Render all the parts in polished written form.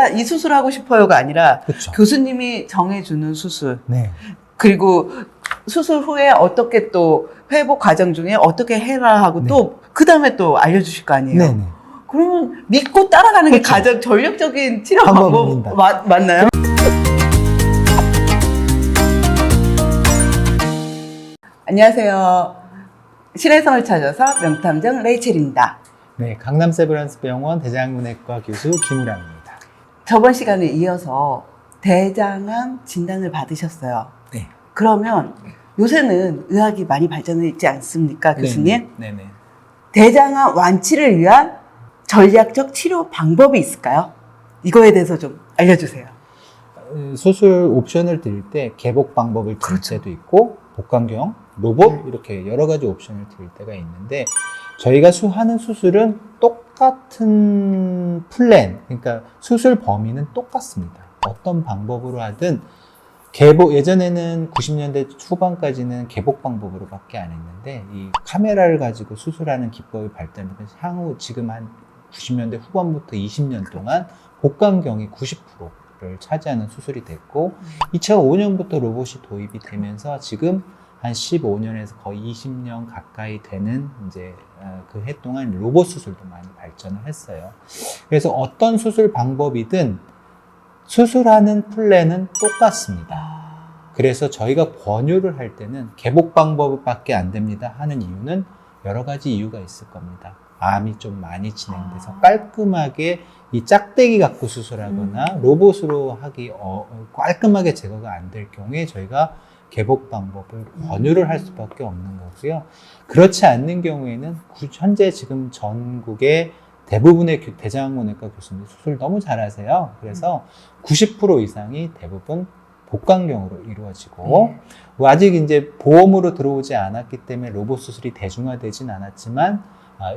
제가 이 수술하고 싶어요가 아니라 그쵸. 교수님이 정해주는 수술. 네. 그리고 수술 후에 어떻게 또 회복 과정 중에 어떻게 해라 하고 네. 또 그 다음에 또 알려주실 거 아니에요. 네네. 그러면 믿고 따라가는 게 그렇죠. 가장 전략적인 치료 방법입니다. 방법 맞나요? 안녕하세요. 신혜성을 찾아서 명탐정 레이첼입니다. 네, 강남 세브란스 병원 대장문외과 교수 김우람입니다. 저번 시간에 이어서 대장암 진단을 받으셨어요. 네. 그러면 요새는 의학이 많이 발전해 있지 않습니까, 교수님? 네네. 대장암 완치를 위한 전략적 치료 방법이 있을까요? 이거에 대해서 좀 알려주세요. 수술 옵션을 드릴 때 개복 방법을 드릴 그렇죠. 때도 있고 복강경, 로봇 이렇게 여러 가지 옵션을 드릴 때가 있는데 저희가 하는 수술은 똑같은 플랜, 그러니까 수술 범위는 똑같습니다. 어떤 방법으로 하든 예전에는 90년대 초반까지는 개복 방법으로밖에 안 했는데 이 카메라를 가지고 수술하는 기법이 발달하면서 향후 지금 한 90년대 후반부터 20년 동안 복강경이 90%를 차지하는 수술이 됐고 2005년부터 로봇이 도입이 되면서 지금 한 15년에서 거의 20년 가까이 되는 이제 그 해 동안 로봇 수술도 많이 발전을 했어요. 그래서 어떤 수술 방법이든 수술하는 플랜은 똑같습니다. 그래서 저희가 권유를 할 때는 개복 방법밖에 안 됩니다 하는 이유는 여러 가지 이유가 있을 겁니다. 암이 좀 많이 진행돼서 깔끔하게 이 짝대기 갖고 수술하거나 로봇으로 하기 깔끔하게 제거가 안 될 경우에 저희가 개복 방법을 권유를 할 수밖에 없는 거고요. 그렇지 않는 경우에는 현재 지금 전국의 대부분의 대장암외과 교수님 수술 너무 잘하세요. 그래서 90% 이상이 대부분 복강경으로 이루어지고 아직 이제 보험으로 들어오지 않았기 때문에 로봇 수술이 대중화되진 않았지만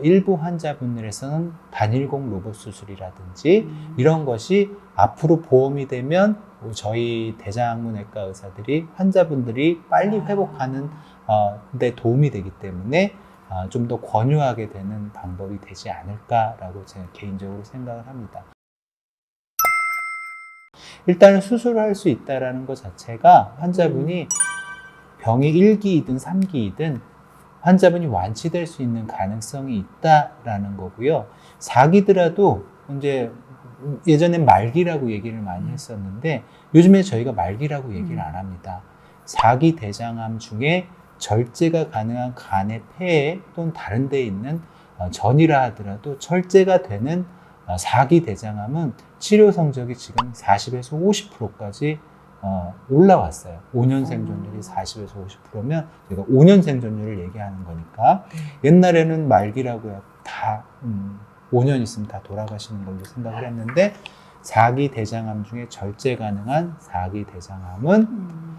일부 환자분들에서는 단일공 로봇 수술이라든지 이런 것이 앞으로 보험이 되면 저희 대장암외과 의사들이 환자분들이 빨리 회복하는 데 도움이 되기 때문에 좀 더 권유하게 되는 방법이 되지 않을까라고 제가 개인적으로 생각을 합니다. 일단은 수술을 할 수 있다는 것 자체가 환자분이 병이 1기이든 3기이든 환자분이 완치될 수 있는 가능성이 있다라는 거고요. 4기더라도 이제 예전엔 말기라고 얘기를 많이 했었는데 요즘에 저희가 말기라고 얘기를 안 합니다. 4기 대장암 중에 절제가 가능한 간의 폐에 또는 다른 데에 있는 전이라 하더라도 철제가 되는 4기 대장암은 치료 성적이 지금 40에서 50%까지 올라왔어요. 5년 생존율이 40에서 50%면 제가 5년 생존율을 얘기하는 거니까 옛날에는 말기라고 해서 다 5년 있으면 다 돌아가시는 걸로 생각을 했는데 4기 대장암 중에 절제 가능한 4기 대장암은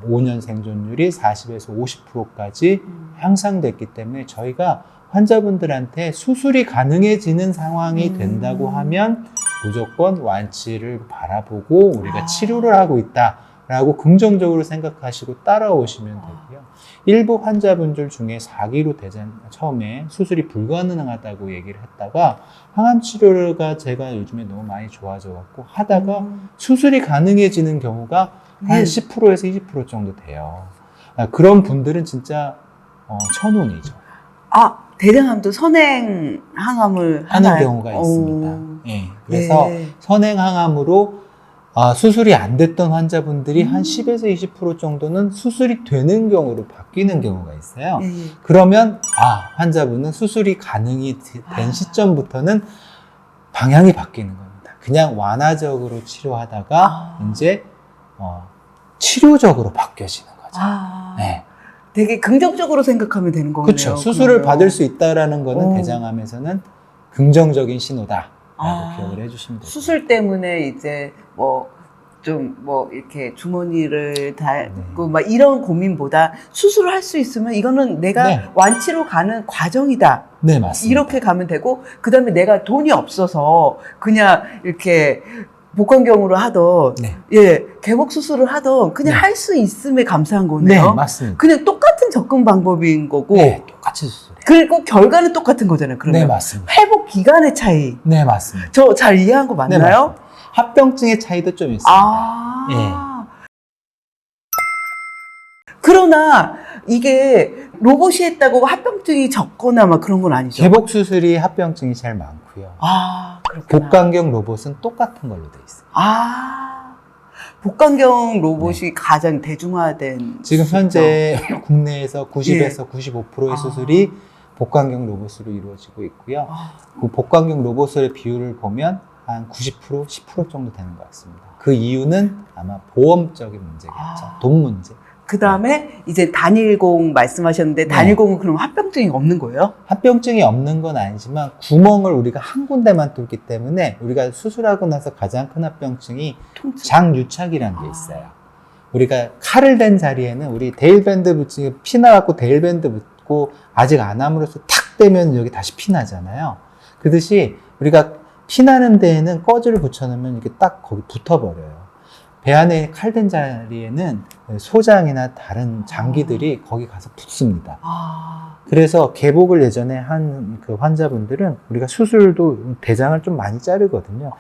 5년 생존율이 40에서 50%까지 향상됐기 때문에 저희가 환자분들한테 수술이 가능해지는 상황이 된다고 하면 무조건 완치를 바라보고 우리가 치료를 하고 있다라고 긍정적으로 생각하시고 따라오시면 되고요. 일부 환자분들 중에 4기로 처음에 수술이 불가능하다고 얘기를 했다가 항암 치료가 제가 요즘에 너무 많이 좋아져 갖고 하다가 수술이 가능해지는 경우가 한 10%에서 20% 정도 돼요. 그런 분들은 진짜 천운이죠. 대장암도 선행 항암을 하는 경우가 있습니다. 네. 그래서 네. 선행 항암으로 수술이 안 됐던 환자분들이 한 10에서 20% 정도는 수술이 되는 경우로 바뀌는 경우가 있어요. 그러면 환자분은 수술이 가능이 된 시점부터는 방향이 바뀌는 겁니다. 그냥 완화적으로 치료하다가 이제 치료적으로 바뀌어지는 거죠. 네. 되게 긍정적으로 생각하면 되는 거네요. 그렇죠. 수술을 받을 수 있다라는 거는 대장암에서는 긍정적인 신호다라고 기억을 해주시면 돼요. 수술 때문에 이제 이렇게 주머니를 닳고 막 이런 고민보다 수술을 할 수 있으면 이거는 내가 완치로 가는 과정이다. 네, 맞습니다. 이렇게 가면 되고 그다음에 내가 돈이 없어서 그냥 이렇게 복강경으로 하던 개복 수술을 하던 그냥 할 수 있음에 감사한 거네요. 네, 맞습니다. 그냥 똑같은 접근 방법인 거고 똑같이 수술해요. 그리고 결과는 똑같은 거잖아요. 그러면 네, 맞습니다. 회복 기간의 차이. 네, 맞습니다. 저 잘 이해한 거 맞나요? 네, 맞습니다. 합병증의 차이도 좀 있습니다. 아. 그러나 이게 로봇이 했다고 합병증이 적거나 막 그런 건 아니죠? 개복 수술이 합병증이 제일 많고요. 아, 그렇구나. 복강경 로봇은 똑같은 걸로 돼 있어요. 아, 복강경 로봇이 가장 대중화된 지금 수술이죠. 현재 국내에서 90에서 95%의 수술이 복강경 로봇으로 이루어지고 있고요. 그 복강경 로봇의 비율을 보면 한 90%, 10% 정도 되는 것 같습니다. 그 이유는 아마 보험적인 문제겠죠. 돈 문제. 그 다음에 이제 단일공 말씀하셨는데 네. 단일공은 그럼 합병증이 없는 거예요? 합병증이 없는 건 아니지만 구멍을 우리가 한 군데만 뚫기 때문에 우리가 수술하고 나서 가장 큰 합병증이 장유착이라는 게 있어요. 우리가 칼을 댄 자리에는 우리 데일밴드 붙이고 피 나갖고 데일밴드 붙고 아직 안 함으로써 탁 대면 여기 다시 피 나잖아요. 그듯이 우리가 피 나는 데에는 꺼즈를 붙여놓으면 이렇게 딱 거기 붙어버려요. 배 안에 칼 댄 자리에는 소장이나 다른 장기들이 거기 가서 붙습니다. 그래서 개복을 예전에 한 그 환자분들은 우리가 수술도 대장을 좀 많이 자르거든요.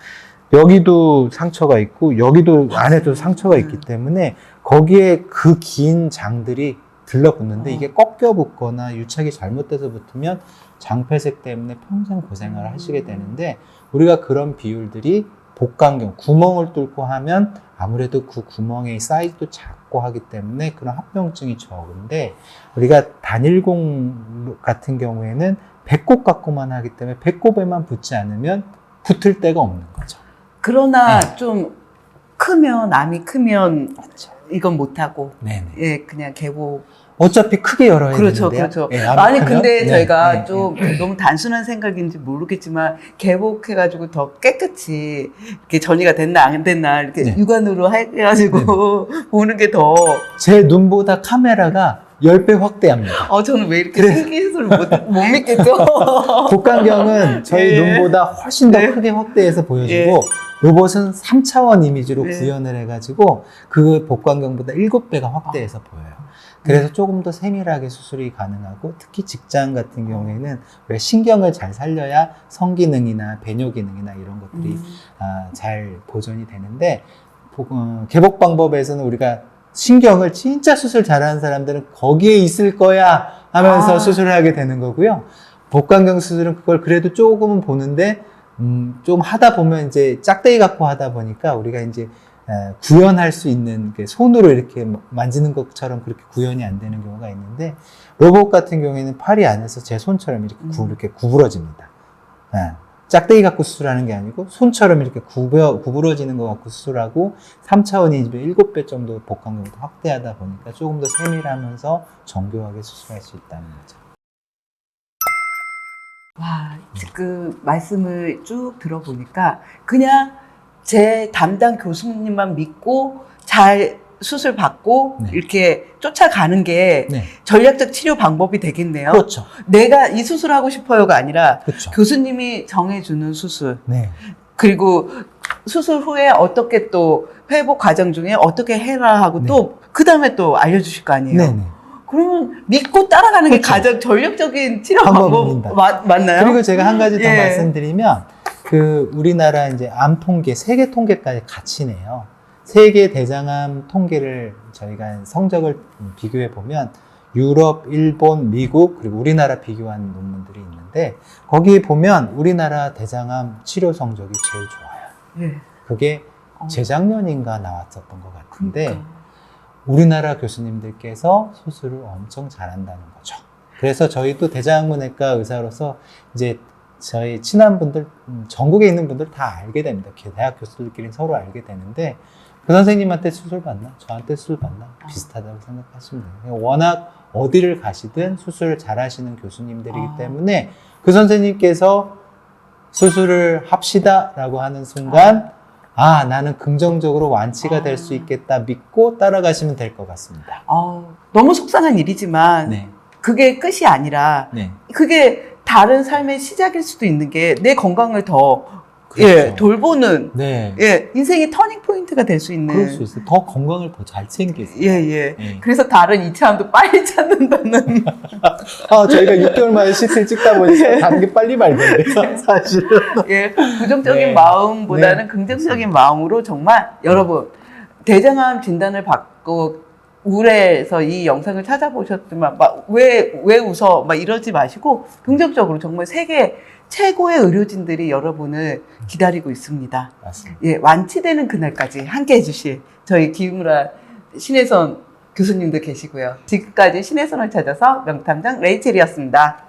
여기도 상처가 있고 여기도 안에도 상처가 있기 때문에 거기에 그 긴 장들이 들러붙는데 이게 꺾여 붙거나 유착이 잘못돼서 붙으면 장폐색 때문에 평생 고생을 하시게 되는데 우리가 그런 비율들이 복강경, 구멍을 뚫고 하면 아무래도 그 구멍의 사이즈도 작고 하기 때문에 그런 합병증이 적은데 우리가 단일공 같은 경우에는 배꼽 갖고만 하기 때문에 배꼽에만 붙지 않으면 붙을 데가 없는 거죠. 그러나 좀 크면, 암이 크면 이건 못하고 네네. 예, 그냥 개복. 어차피 크게 열어야 그렇죠, 되는데요. 그렇죠. 예, 아니, 근데 네, 저희가 네, 좀 너무 단순한 생각인지 모르겠지만, 개복해가지고 더 깨끗이, 이렇게 전이가 됐나, 안 됐나, 이렇게 네. 육안으로 해가지고 보는 게 더. 제 눈보다 카메라가 10배 확대합니다. 저는 왜 이렇게 신기해서 못 믿겠죠? 복강경은 저희 예. 눈보다 훨씬 더 네. 크게 확대해서 보여주고 예. 로봇은 3차원 이미지로 네. 구현을 해가지고 그 복강경보다 7배가 확대해서 보여요. 그래서 조금 더 세밀하게 수술이 가능하고 특히 직장 같은 경우에는 왜 신경을 잘 살려야 성기능이나 배뇨 기능이나 이런 것들이 잘 보존이 되는데 개복 방법에서는 우리가 신경을 진짜 수술 잘하는 사람들은 거기에 있을 거야 하면서 수술을 하게 되는 거고요. 복강경 수술은 그걸 그래도 조금은 보는데 좀 하다 보면 이제 짝대기 갖고 하다 보니까 우리가 이제 구현할 수 있는 손으로 이렇게 만지는 것처럼 그렇게 구현이 안 되는 경우가 있는데 로봇 같은 경우에는 팔이 안에서 제 손처럼 이렇게 구부러집니다. 짝대기 갖고 수술하는 게 아니고 손처럼 이렇게 구부러지는 것 갖고 수술하고 3차원이 7배 정도 복강경도 확대하다 보니까 조금 더 세밀하면서 정교하게 수술할 수 있다는 거죠. 와, 그 말씀을 쭉 들어보니까 그냥 제 담당 교수님만 믿고 잘 수술 받고 네. 이렇게 쫓아가는 게 네. 전략적 치료 방법이 되겠네요. 그렇죠. 내가 이 수술하고 싶어요가 아니라 그렇죠. 교수님이 정해주는 수술. 네. 그리고 수술 후에 어떻게 또 회복 과정 중에 어떻게 해라 하고 네. 또 그 다음에 또 알려주실 거 아니에요. 네네. 그러면 믿고 따라가는 게 그렇죠. 가장 전략적인 치료 방법입니다. 방법 맞나요? 그리고 제가 한 가지 더 예. 말씀드리면 그 우리나라 이제 암 통계, 세계 통계까지 같이 내요. 세계 대장암 통계를 저희가 성적을 비교해 보면 유럽, 일본, 미국 그리고 우리나라 비교한 논문들이 있는데 거기에 보면 우리나라 대장암 치료 성적이 제일 좋아요. 예. 그게 재작년인가 나왔었던 것 같은데 그러니까. 우리나라 교수님들께서 수술을 엄청 잘한다는 거죠. 그래서 저희도 대장암내과 의사로서 이제 저희 친한 분들, 전국에 있는 분들 다 알게 됩니다. 대학 교수들끼리 서로 알게 되는데 그 선생님한테 수술 받나? 저한테 수술 받나? 비슷하다고 생각하시면 돼요. 워낙 어디를 가시든 수술을 잘 하시는 교수님들이기 때문에 그 선생님께서 수술을 합시다 라고 하는 순간 나는 긍정적으로 완치가 될 수 있겠다 믿고 따라가시면 될 것 같습니다. 너무 속상한 일이지만 네. 그게 끝이 아니라 네. 그게 다른 삶의 시작일 수도 있는 게 내 건강을 더 그렇죠. 예, 돌보는 네. 예, 인생의 터닝 포인트 포인트가 될 수 있는. 그럴 수 있어요. 더 건강을 더 잘 챙길 수 있어요. 예. 예. 그래서 다른 이차함도 빨리 찾는다는. 저희가 6개월 만에 CT를 찍다 보니까 다른 게 빨리 발견돼요, 사실은. 예, 부정적인 네. 마음보다는 긍정적인 마음으로 정말 여러분 대장암 진단을 받고 우울해서 이 영상을 찾아보셨지만 왜 웃어 막 이러지 마시고 긍정적으로 정말 세계 최고의 의료진들이 여러분을 기다리고 있습니다. 맞습니다. 예, 완치되는 그날까지 함께 해주실 저희 김우라 신혜선 교수님도 계시고요. 지금까지 신혜선을 찾아서 명탐정 레이첼이었습니다.